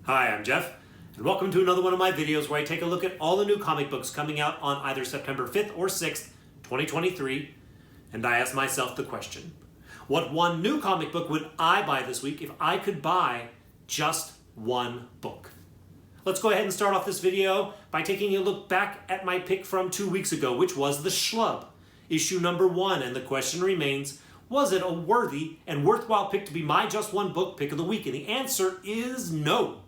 Hi, I'm Jeff, and welcome to another one of my videos where I take a look at all the new comic books coming out on either September 5th or 6th, 2023, and I ask myself the question, what one new comic book would I buy this week if I could buy just one book? Let's go ahead and start off this video by taking a look back at my pick from 2 weeks ago, which was The Schlub, issue number 1, and the question remains, was it a worthy and worthwhile pick to be my just one book pick of the week? And the answer is no.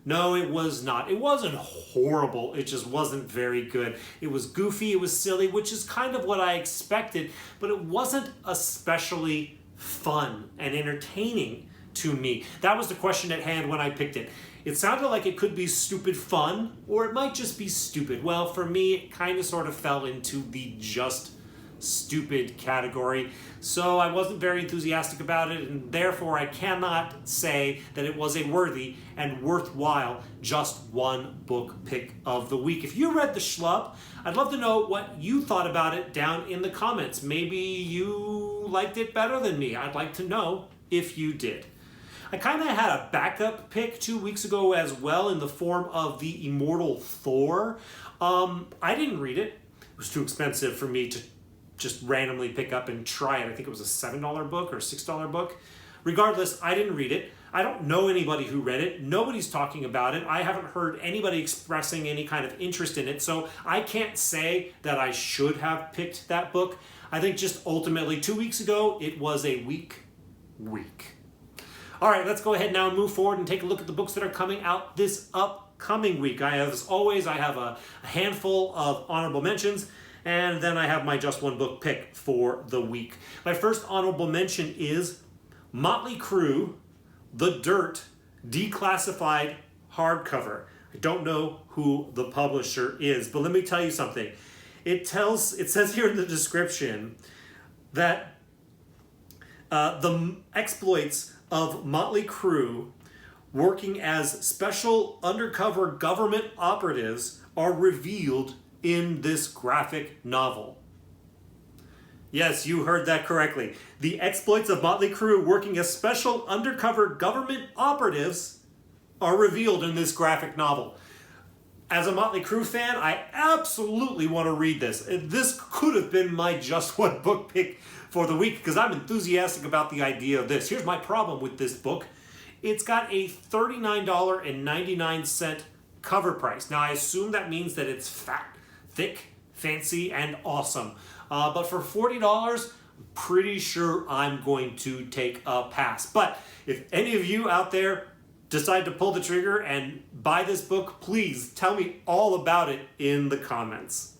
No, it was not. It wasn't horrible. It just wasn't very good. It was goofy, it was silly, which is kind of what I expected, but it wasn't especially fun and entertaining to me. That was the question at hand when I picked it. It sounded like it could be stupid fun, or it might just be stupid. Well, for me, it kind of sort of fell into the just stupid category, so I wasn't very enthusiastic about it, and therefore I cannot say that it was a worthy and worthwhile just one book pick of the week. If you read The Schlub, I'd love to know what you thought about it down in the comments. Maybe you liked it better than me. I'd like to know if you did. I kind of had a backup pick 2 weeks ago as well in the form of The Immortal Thor. I didn't read it. It was too expensive for me to just randomly pick up and try it. I think it was a $7 book or a $6 book. Regardless, I didn't read it. I don't know anybody who read it. Nobody's talking about it. I haven't heard anybody expressing any kind of interest in it, so I can't say that I should have picked that book. I think just ultimately 2 weeks ago, it was a weak week. All right, let's go ahead now and move forward and take a look at the books that are coming out this upcoming week. As always, I have a handful of honorable mentions, and then I have my just one book pick for the week. My first honorable mention is Motley Crue, The Dirt, Declassified hardcover. I don't know who the publisher is, but let me tell you something. It says here in the description that the exploits of Motley Crue working as special undercover government operatives are revealed in this graphic novel. Yes, you heard that correctly. The exploits of Motley Crue working as special undercover government operatives are revealed in this graphic novel. As a Motley Crue fan, I absolutely want to read this. This could have been my just one book pick for the week because I'm enthusiastic about the idea of this. Here's my problem with this book. It's got a $39.99 cover price. Now, I assume that means that it's fat, thick, fancy, and awesome. But for $40, I'm pretty sure I'm going to take a pass. But if any of you out there decide to pull the trigger and buy this book, please tell me all about it in the comments.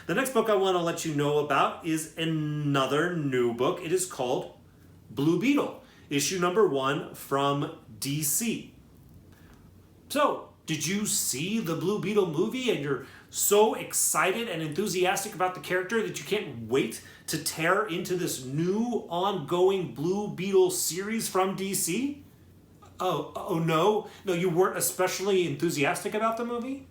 The next book I want to let you know about is another new book. It is called Blue Beetle, issue number 1 from DC. So, did you see the Blue Beetle movie and you're so excited and enthusiastic about the character that you can't wait to tear into this new ongoing Blue Beetle series from DC? Oh no? No, you weren't especially enthusiastic about the movie?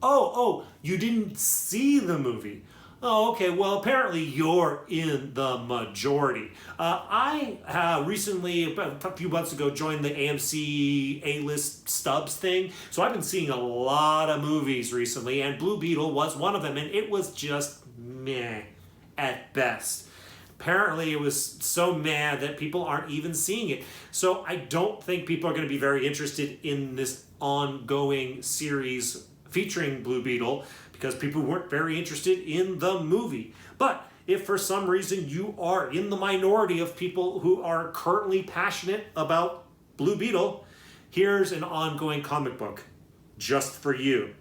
Oh, you didn't see the movie. Oh, okay, well, apparently you're in the majority. I recently, a few months ago, joined the AMC A-list stubs thing, so I've been seeing a lot of movies recently, and Blue Beetle was one of them, and it was just meh at best. Apparently it was so meh that people aren't even seeing it. So I don't think people are going to be very interested in this ongoing series featuring Blue Beetle because people weren't very interested in the movie. But if for some reason you are in the minority of people who are currently passionate about Blue Beetle, here's an ongoing comic book just for you.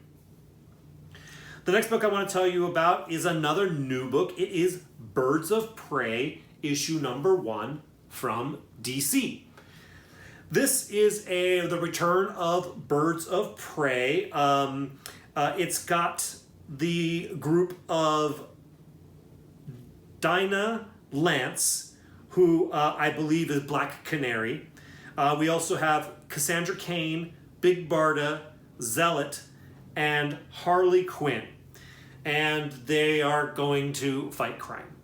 The next book I want to tell you about is another new book. It is Birds of Prey, issue number 1 from DC. This is the return of Birds of Prey. It's got the group of Dinah Lance, who I believe is Black Canary. We also have Cassandra Cain, Big Barda, Zealot, and Harley Quinn. And they are going to fight crime.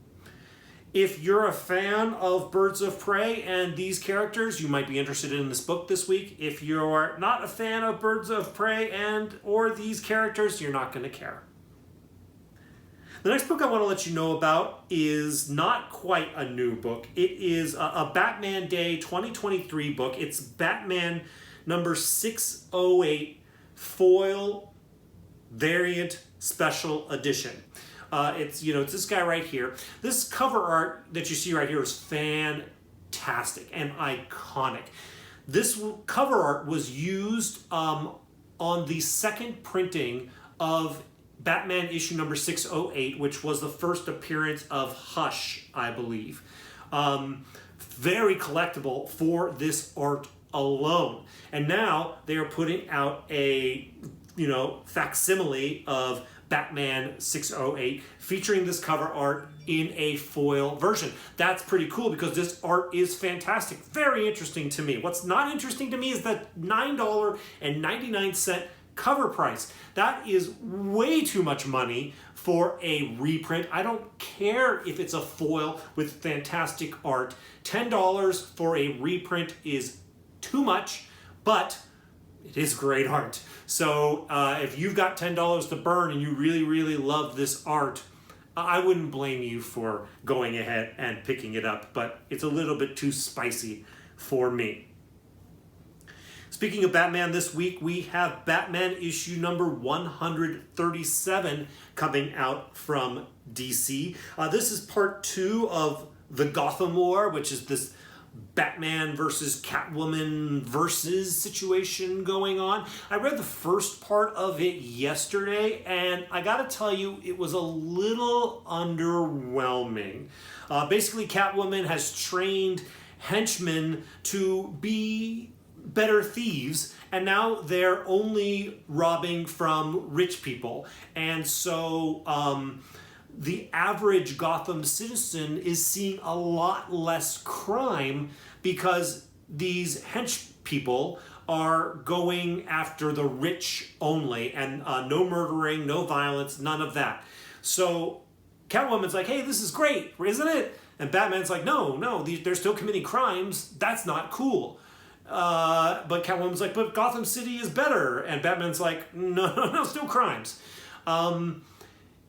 If you're a fan of Birds of Prey and these characters, you might be interested in this book this week. If you're not a fan of Birds of Prey and or these characters, you're not going to care. The next book I want to let you know about is not quite a new book. It is a Batman Day 2023 book. It's Batman number 608 Foil Variant Special Edition. It's this guy right here. This cover art that you see right here is fantastic and iconic. This cover art was used on the second printing of Batman issue number 608, which was the first appearance of Hush, I believe. Very collectible for this art alone. And now they are putting out a facsimile of Batman 608 featuring this cover art in a foil version. That's pretty cool because this art is fantastic. Very interesting to me. What's not interesting to me is that $9.99 cover price. That is way too much money for a reprint. I don't care if it's a foil with fantastic art. $10 for a reprint is too much, but it is great art. So if you've got $10 to burn and you really, really love this art, I wouldn't blame you for going ahead and picking it up, but it's a little bit too spicy for me. Speaking of Batman, this week we have Batman issue number 137 coming out from DC. This is part 2 of the Gotham War, which is this Batman versus Catwoman versus situation going on. I read the first part of it yesterday, and I gotta tell you, it was a little underwhelming. Basically, Catwoman has trained henchmen to be better thieves, and now they're only robbing from rich people. And so the average Gotham citizen is seeing a lot less crime because these hench people are going after the rich only, and no murdering, no violence, none of that. So Catwoman's like, hey, this is great, isn't it? And Batman's like, no, they're still committing crimes. That's not cool. But Catwoman's like, but Gotham City is better. And Batman's like, no, still crimes.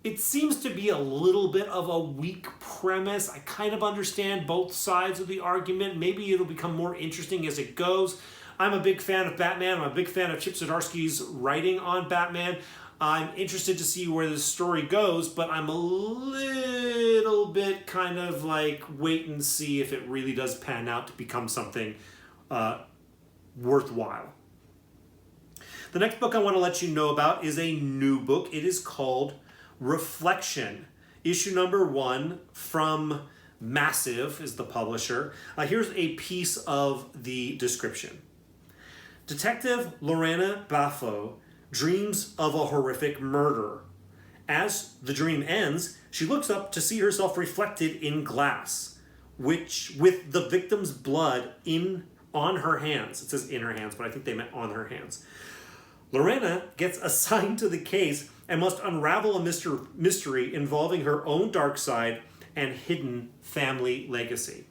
It seems to be a little bit of a weak premise. I kind of understand both sides of the argument. Maybe it'll become more interesting as it goes. I'm a big fan of Batman. I'm a big fan of Chip Zdarsky's writing on Batman. I'm interested to see where this story goes, but I'm a little bit kind of like wait and see if it really does pan out to become something worthwhile. The next book I want to let you know about is a new book. It is called Reflection. Issue number 1 from Massive is the publisher. Here's a piece of the description. Detective Lorena Baffo dreams of a horrific murder. As the dream ends, she looks up to see herself reflected in glass, which with the victim's blood on her hands. It says in her hands, but I think they meant on her hands. Lorena gets assigned to the case and must unravel a mystery involving her own dark side and hidden family legacy.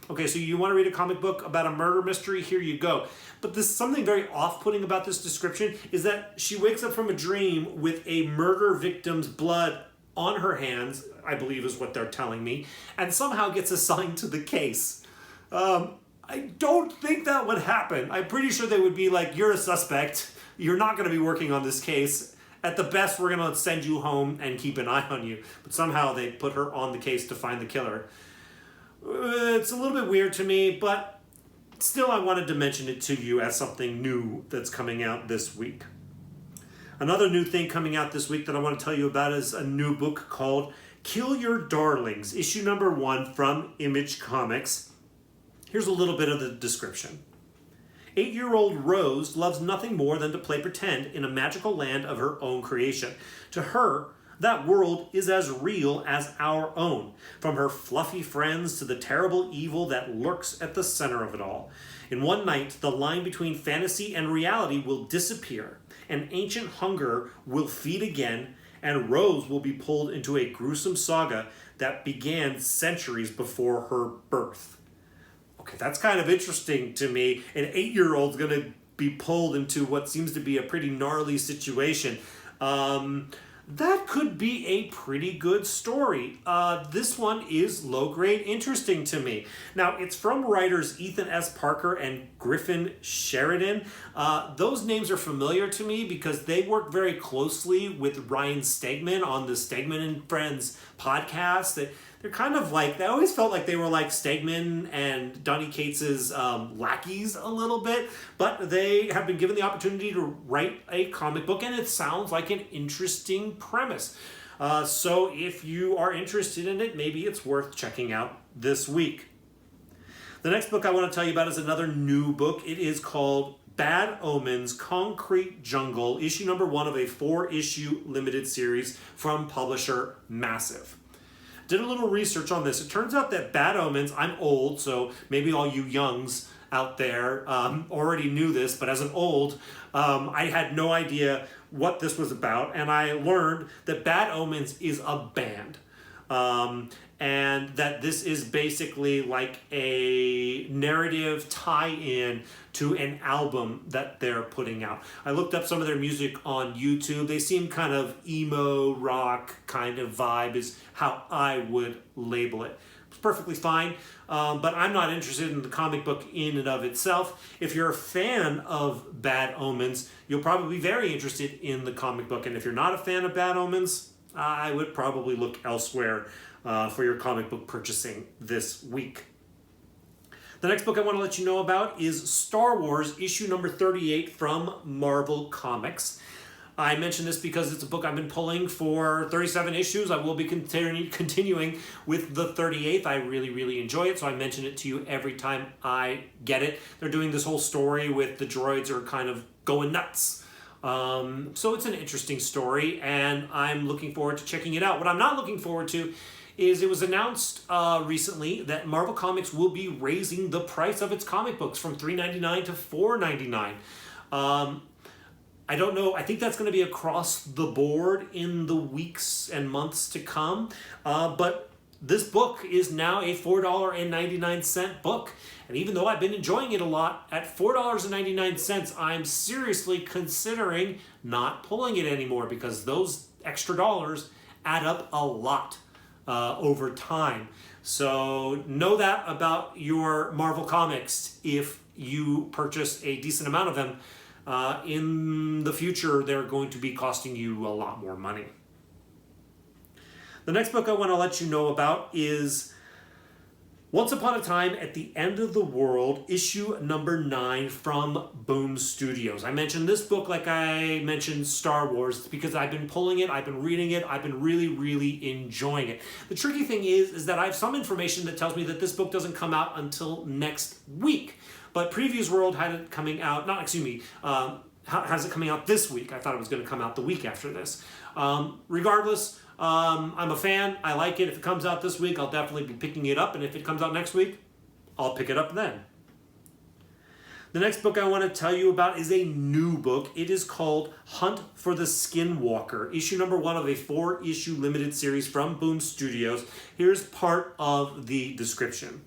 Okay, so you want to read a comic book about a murder mystery? Here you go. But there's something very off-putting about this description is that she wakes up from a dream with a murder victim's blood on her hands, I believe is what they're telling me, and somehow gets assigned to the case. I don't think that would happen. I'm pretty sure they would be like, you're a suspect. You're not going to be working on this case. At the best, we're going to send you home and keep an eye on you. But somehow they put her on the case to find the killer. It's a little bit weird to me, but still I wanted to mention it to you as something new that's coming out this week. Another new thing coming out this week that I want to tell you about is a new book called Kill Your Darlings, issue number 1 from Image Comics. Here's a little bit of the description. 8-year-old Rose loves nothing more than to play pretend in a magical land of her own creation. To her, that world is as real as our own, from her fluffy friends to the terrible evil that lurks at the center of it all. In one night, the line between fantasy and reality will disappear, an ancient hunger will feed again, and Rose will be pulled into a gruesome saga that began centuries before her birth. Okay, that's kind of interesting to me. An 8-year-old's going to be pulled into what seems to be a pretty gnarly situation. That could be a pretty good story. This one is low-grade interesting to me. Now, it's from writers Ethan S. Parker and Griffin Sheridan. Those names are familiar to me because they work very closely with Ryan Stegman on the Stegman and Friends podcast. They're kind of like, I always felt like they were like Stegman and Donny Cates's lackeys a little bit, but they have been given the opportunity to write a comic book, and it sounds like an interesting premise. So if you are interested in it, maybe it's worth checking out this week. The next book I want to tell you about is another new book. It is called Bad Omens, Concrete Jungle, issue number 1 of a 4-issue limited series from publisher Massive. Did a little research on this. It turns out that Bad Omens, I'm old, so maybe all you youngs out there already knew this, but as an old, I had no idea what this was about, and I learned that Bad Omens is a band. And that this is basically like a narrative tie-in to an album that they're putting out. I looked up some of their music on YouTube. They seem kind of emo rock kind of vibe is how I would label it. It's perfectly fine, but I'm not interested in the comic book in and of itself. If you're a fan of Bad Omens, you'll probably be very interested in the comic book. And if you're not a fan of Bad Omens, I would probably look elsewhere for your comic book purchasing this week. The next book I want to let you know about is Star Wars, issue number 38 from Marvel Comics. I mention this because it's a book I've been pulling for 37 issues. I will be continuing with the 38th. I really, really enjoy it, so I mention it to you every time I get it. They're doing this whole story with the droids are kind of going nuts. So it's an interesting story, and I'm looking forward to checking it out. What I'm not looking forward to is it was announced recently that Marvel Comics will be raising the price of its comic books from $3.99 to $4.99. I don't know. I think that's going to be across the board in the weeks and months to come. But this book is now a $4.99 book. And even though I've been enjoying it a lot, at $4.99, I'm seriously considering not pulling it anymore because those extra dollars add up a lot over time. So know that about your Marvel Comics. If you purchase a decent amount of them, in the future, they're going to be costing you a lot more money. The next book I want to let you know about is Once Upon a Time at the End of the World, issue number 9 from Boom Studios. I mentioned this book like I mentioned Star Wars because I've been pulling it, I've been reading it, I've been really, really enjoying it. The tricky thing is that I have some information that tells me that this book doesn't come out until next week. But Previews World had it coming out, has it coming out this week. I thought it was going to come out the week after this. Regardless, I'm a fan. I like it. If it comes out this week, I'll definitely be picking it up. And if it comes out next week, I'll pick it up then. The next book I want to tell you about is a new book. It is called Hunt for the SKINWALKER, issue number 1 of a 4-issue limited series from Boom Studios. Here's part of the description.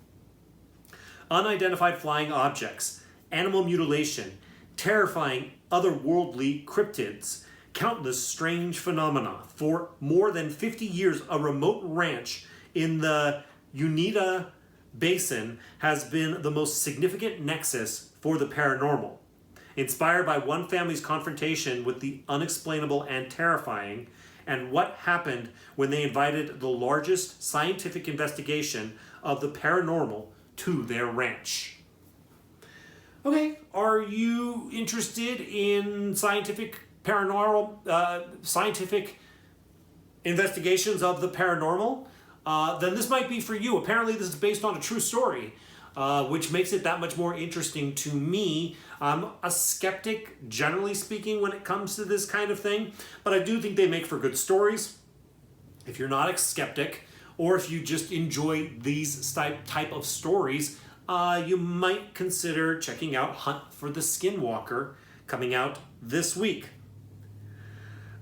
Unidentified flying objects, animal mutilation, terrifying otherworldly cryptids, countless strange phenomena. For more than 50 years, a remote ranch in the Uinta Basin has been the most significant nexus for the paranormal. Inspired by one family's confrontation with the unexplainable and terrifying, and what happened when they invited the largest scientific investigation of the paranormal to their ranch. Okay, are you interested in scientific investigations of the paranormal? Then this might be for you. Apparently this is based on a true story, which makes it that much more interesting to me. I'm a skeptic, generally speaking, when it comes to this kind of thing, but I do think they make for good stories. If you're not a skeptic, or if you just enjoy these type of stories, you might consider checking out Hunt for the SKINWALKER, coming out this week.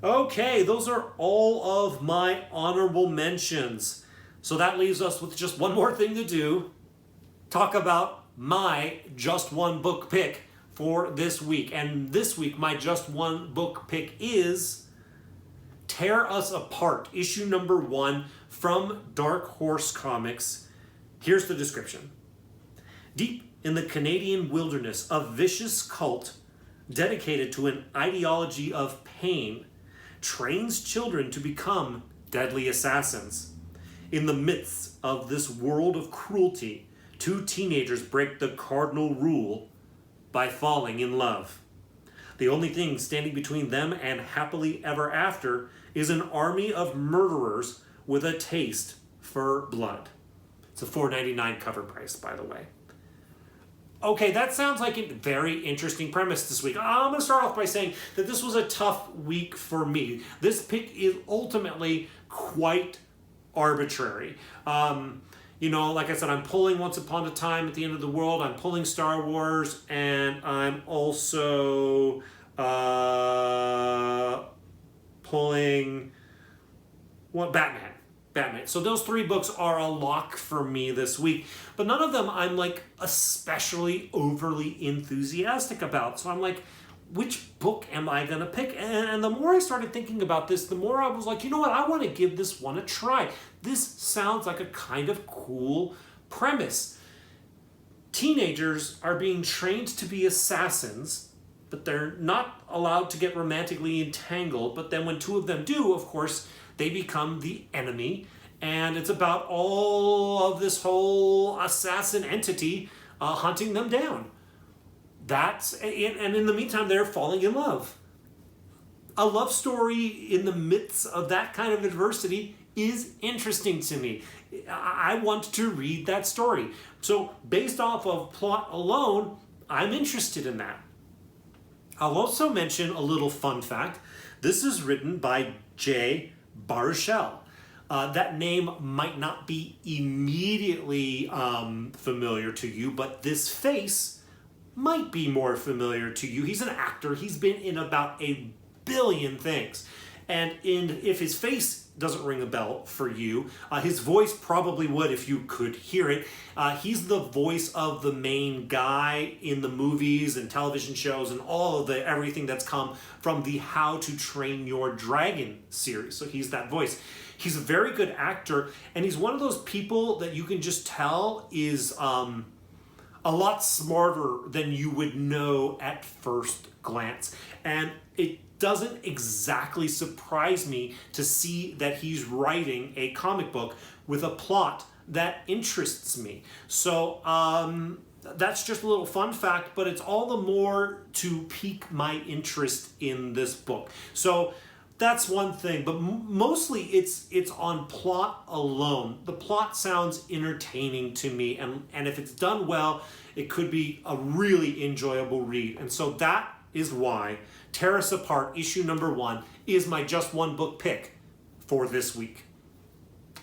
Okay, those are all of my honorable mentions. So that leaves us with just one more thing to do. Talk about my just one book pick for this week. And this week, my just one book pick is Tear Us Apart, issue number 1 from Dark Horse Comics. Here's the description. Deep in the Canadian wilderness, a vicious cult dedicated to an ideology of pain trains children to become deadly assassins. In the midst of this world of cruelty, 2 teenagers break the cardinal rule by falling in love. The only thing standing between them and happily ever after is an army of murderers with a taste for blood. It's a $4.99 cover price, by the way. Okay, that sounds like a very interesting premise this week. I'm going to start off by saying that this was a tough week for me. This pick is ultimately quite arbitrary. You know, like I said, I'm pulling Once Upon a Time at the End of the World, I'm pulling Star Wars, and I'm also pulling Batman. So those 3 books are a lock for me this week, but none of them I'm like especially overly enthusiastic about. So I'm like, which book am I gonna pick? And the more I started thinking about this, the more I was like, you know what, I want to give this one a try. This sounds like a kind of cool premise. Teenagers are being trained to be assassins, but they're not allowed to get romantically entangled. But then when 2 of them do, of course, they become the enemy. And it's about all of this whole assassin entity hunting them down. And in the meantime, they're falling in love. A love story in the midst of that kind of adversity is interesting to me. I want to read that story. So based off of plot alone, I'm interested in that. I'll also mention a little fun fact. This is written by Jay Baruchel. That name might not be immediately familiar to you, but this face might be more familiar to you. He's an actor. He's been in about 1 billion things. And if his face doesn't ring a bell for you, his voice probably would if you could hear it. He's the voice of the main guy in the movies and television shows and all of everything that's come from the How to Train Your Dragon series. So he's that voice. He's a very good actor, and he's one of those people that you can just tell is a lot smarter than you would know at first glance. And it doesn't exactly surprise me to see that he's writing a comic book with a plot that interests me. So that's just a little fun fact, but it's all the more to pique my interest in this book. So that's one thing, but mostly it's on plot alone. The plot sounds entertaining to me, and if it's done well, it could be a really enjoyable read. And so that is why Tear Us Apart, issue number 1, is my just one book pick for this week.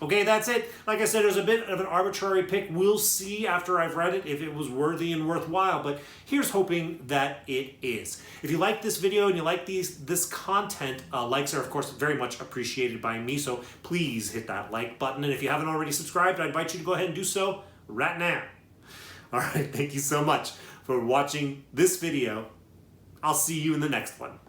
Okay, that's it. Like I said, there's a bit of an arbitrary pick. We'll see after I've read it if it was worthy and worthwhile, but here's hoping that it is. If you like this video and you like this content, likes are, of course, very much appreciated by me, so please hit that like button. And if you haven't already subscribed, I invite you to go ahead and do so right now. All right, thank you so much for watching this video. I'll see you in the next one.